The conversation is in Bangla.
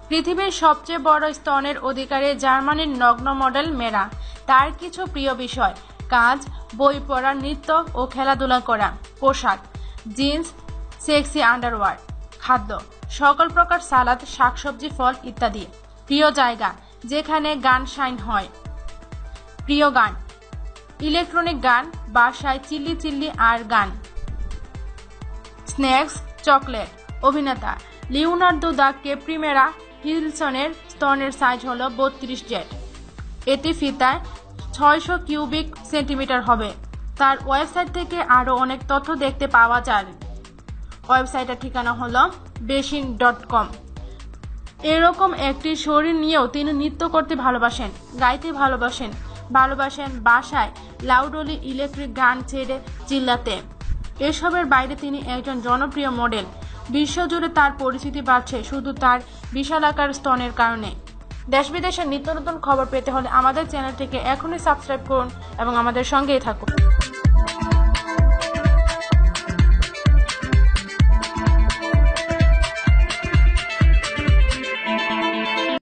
পৃথিবীর সবচেয়ে বড় স্তনের অধিকারী জার্মানির নগ্ন মডেল মেরা। তার কিছু প্রিয় বিষয়: কাজ, বই পড়া, নৃত্য ও খেলাধুলা করা। পোশাক: জিন্স, সেক্সি আন্ডারওয়্যার। খাদ্য: সকল প্রকার সালাদ, শাকসবজি, ফল ইত্যাদি। প্রিয় জায়গা: যেখানে গান শাইন হয়। প্রিয় গান: ইলেকট্রনিক গান, বাসায় চিল্লি চিল্লি আর গান। Snacks: chocolate. অভিনেতা: লিওনার্দো দ্য ক্যাপ্রিমেরা হিলসনের স্তনের সাইজ হল 32 জেড। এটি ফিতায় 600 কিউবিক সেন্টিমিটার হবে। তার ওয়েবসাইট থেকে আরও অনেক তথ্য দেখতে পাওয়া যায়। ওয়েবসাইটের ঠিকানা হলো besin.com। এরকম একটি শরীর নিয়েও তিনি নৃত্য করতে ভালোবাসেন, গাইতে ভালোবাসেন বাসায় লাউডলি ইলেকট্রিক গান ছেড়ে চিল্লাতে। এসবের বাইরে তিনি একজন জনপ্রিয় মডেল। বিশ্বজুড়ে তার পরিচিতি বাড়ছে শুধু তার বিশালাকার স্তনের কারণে। দেশ বিদেশের নিত্য নতুন খবর পেতে হলে আমাদের চ্যানেলটিকে এখনই সাবস্ক্রাইব করুন এবং আমাদের সঙ্গেই থাকুন।